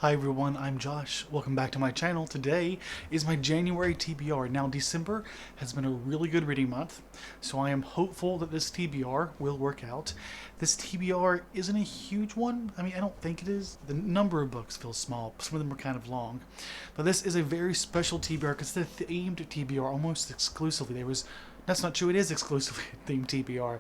Hi everyone, I'm Josh. Welcome back to my channel. Today is my January TBR. Now December has been a really good reading month, so I am hopeful that this TBR will work out. This TBR isn't a huge one. I don't think it is. The number of books feels small. Some of them are kind of long. But this is a very special TBR because it's a themed TBR almost exclusively. That's not true, it is exclusively a themed TBR.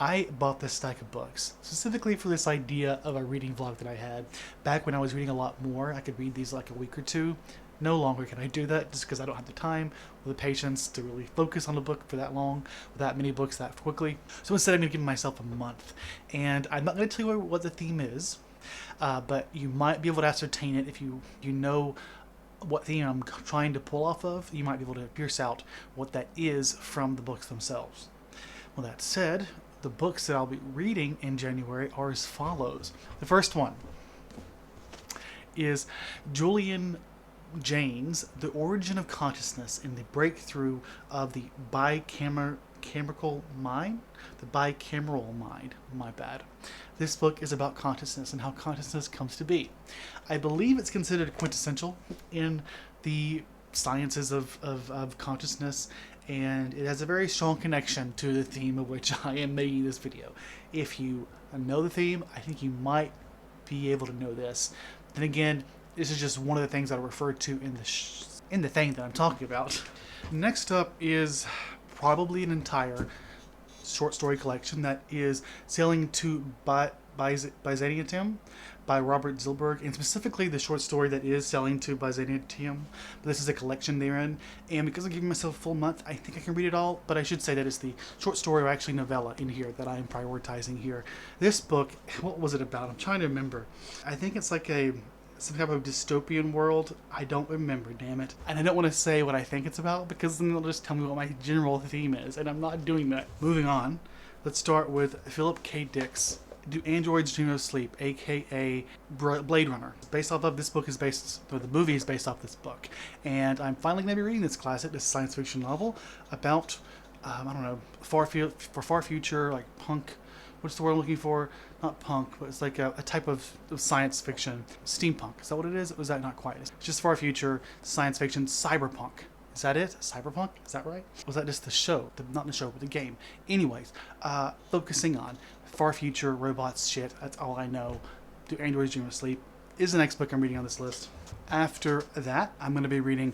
I bought this stack of books specifically for this idea of a reading vlog that I had back when I was reading a lot more. I could read these like a week or two. No longer can I do that just because I don't have the time or the patience to really focus on a book for that long, with that many books that quickly. So instead I'm going to give myself a month. And I'm not going to tell you what the theme is, but you might be able to ascertain it if you know what theme I'm trying to pull off of. You might be able to pierce out what that is from the books themselves. Well, that said, the books that I'll be reading in January are as follows. The first one is Julian Jaynes' The Origin of Consciousness and the Breakthrough of the Bicameral Mind. The Bicameral Mind, my bad. This book is about consciousness and how consciousness comes to be. I believe it's considered quintessential in the sciences of consciousness, and it has a very strong connection to the theme of which I am making this video. If you know the theme, I think you might be able to know this. Then again, this is just one of the things that I referred to in the thing that I'm talking about. Next up is probably an entire short story collection that is Sailing to Byzantium by Robert Zilberg, and specifically the short story that is Sailing to Byzantium. But this is a collection therein, and because I'm giving myself a full month, I think I can read it all, but I should say that it's the short story, or actually novella, in here that I am prioritizing here. This book, what was it about? I'm trying to remember. I think it's like some type of dystopian world. I don't remember, damn it. And I don't want to say what I think it's about because then they'll just tell me what my general theme is, and I'm not doing that. Moving on, let's start with Philip K. Dick's Do Androids Dream of Sleep, aka Blade Runner. Based off of this book the movie is based off this book. And I'm finally going to be reading this classic, this science fiction novel about, I don't know, far future, like punk. What's the word I'm looking for? Not punk, but it's like a type of science fiction. Steampunk. Is that what it is? Or is that not quite? It's just far future, science fiction, cyberpunk. Is that it? Cyberpunk? Is that right? Or was that just the show? Not the show, but the game. Anyways, focusing on far future, robots, shit. That's all I know. Do Androids Dream of Sleep is the next book I'm reading on this list. After that, I'm going to be reading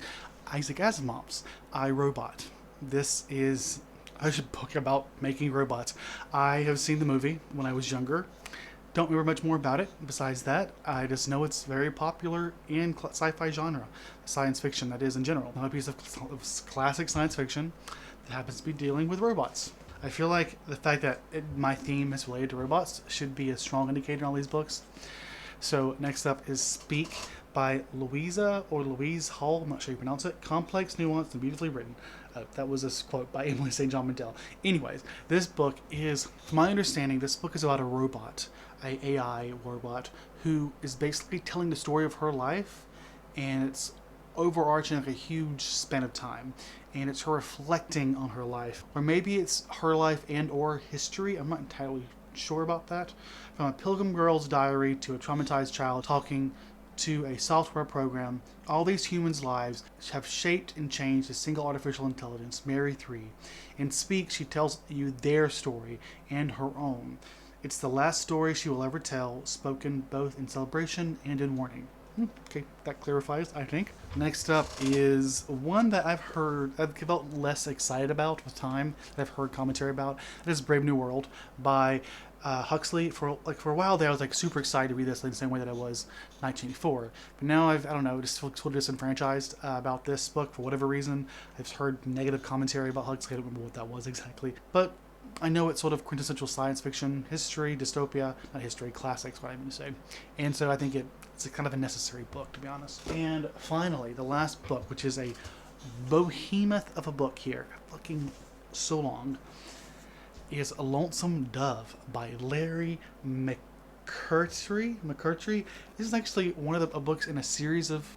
Isaac Asimov's I, Robot. This is a book about making robots. I have seen the movie when I was younger. Don't remember much more about it besides that. I just know it's very popular in sci-fi genre, science fiction that is in general. Another piece of classic science fiction that happens to be dealing with robots. I feel like the fact that my theme is related to robots should be a strong indicator in all these books. So next up is Speak by Louise Hall, I'm not sure you pronounce it. Complex, nuanced, and beautifully written. That was a quote by Emily St. John Mandel. Anyways, this book is, from my understanding, this book is about a robot, a AI robot, who is basically telling the story of her life, and it's overarching like a huge span of time, and it's her reflecting on her life, or maybe it's her life and or history. I'm not entirely sure about that. From a pilgrim girl's diary to a traumatized child talking to a software program, all these humans' lives have shaped and changed a single artificial intelligence, Mary 3. In Speak, she tells you their story and her own. It's the last story she will ever tell, spoken both in celebration and in warning. Okay, that clarifies, I think. Next up is one that I've felt less excited about with time, that I've heard commentary about. It is Brave New World by Huxley. For a while there, I was like super excited to read this in the same way that I was 1984. But now I don't know, just feel sort of disenfranchised about this book for whatever reason. I've heard negative commentary about Huxley. I don't remember what that was exactly. But I know it's sort of quintessential science fiction, history, dystopia, not history, classics, what I mean to say. And so I think it's a kind of a necessary book, to be honest. And finally, the last book, which is a behemoth of a book here, looking so long, is Lonesome Dove by Larry McCurtry. This is actually one of the books in a series of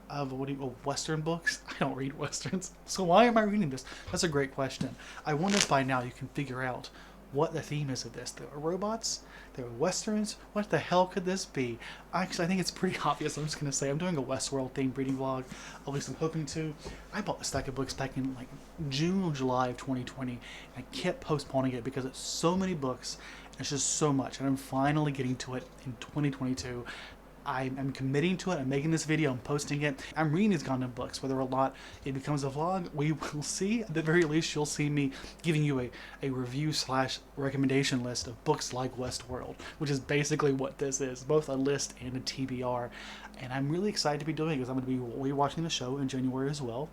Western books. I don't read Westerns, so why am I reading this? That's a great question. I wonder if by now you can figure out what the theme is of this. There are robots, there are westerns. What the hell could this be? Actually, I think it's pretty obvious. I'm just gonna say I'm doing a Westworld themed reading vlog. At least I'm hoping to. I bought a stack of books back in like June or July of 2020. And I kept postponing it because it's so many books. It's just so much, and I'm finally getting to it in 2022. I'm committing to it. I'm making this video. I'm posting it. I'm reading these Gundam books. Whether or not it becomes a vlog, we will see. At the very least, you'll see me giving you a review / recommendation list of books like Westworld, which is basically what this is, both a list and a TBR. And I'm really excited to be doing it because I'm going to be rewatching the show in January as well.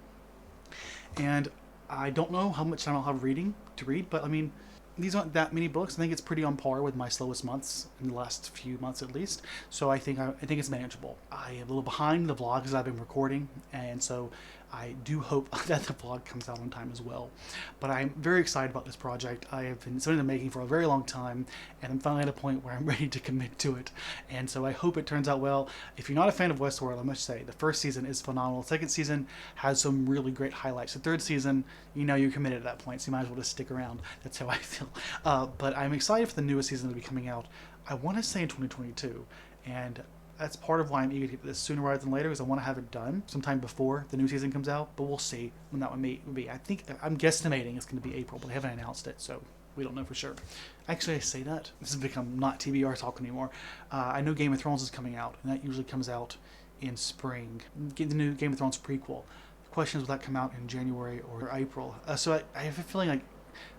And I don't know how much time I'll have to read, but I mean, these aren't that many books. I think it's pretty on par with my slowest months in the last few months at least. So I think it's manageable. I am a little behind the vlog because I've been recording, and so I do hope that the vlog comes out on time as well. But I'm very excited about this project. I have been something in the making for a very long time, and I'm finally at a point where I'm ready to commit to it. And so I hope it turns out well. If you're not a fan of Westworld, I must say the first season is phenomenal. The second season has some really great highlights. The third season, you know, you're committed at that point, so you might as well just stick around. That's how I feel. But I'm excited for the newest season to be coming out. I want to say in 2022, and that's part of why I'm eager to get this sooner rather than later, because I want to have it done sometime before the new season comes out. But we'll see when that one may be. I think I'm guesstimating it's going to be April, but they haven't announced it, so we don't know for sure. Actually, I say that this has become not TBR talk anymore. I know Game of Thrones is coming out, and that usually comes out in spring. Get the new Game of Thrones prequel. The question is, will that come out in January or April? So I have a feeling like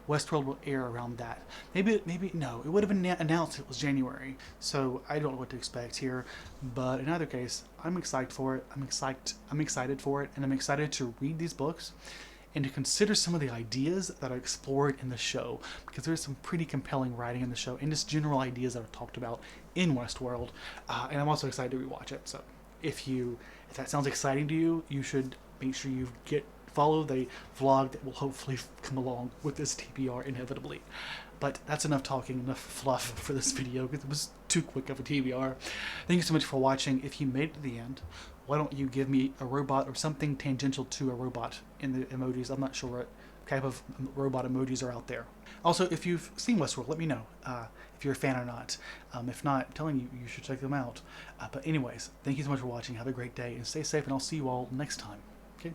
Westworld will air around that. Maybe no. It would have been announced it was January, so I don't know what to expect here. But in either case, I'm excited for it. I'm excited for it, and I'm excited to read these books and to consider some of the ideas that are explored in the show, because there's some pretty compelling writing in the show and just general ideas that are talked about in Westworld. And I'm also excited to rewatch it. So if that sounds exciting to you, you should make sure you follow the vlog that will hopefully come along with this TBR inevitably. But that's enough talking, enough fluff for this video, because it was too quick of a TBR. Thank you so much for watching. If you made it to the end, why don't you give me a robot or something tangential to a robot in the emojis? I'm not sure what type of robot emojis are out there. Also, if you've seen Westworld, let me know if you're a fan or not. If not, I'm telling you, you should check them out. But anyways, thank you so much for watching. Have a great day and stay safe, and I'll see you all next time. Okay?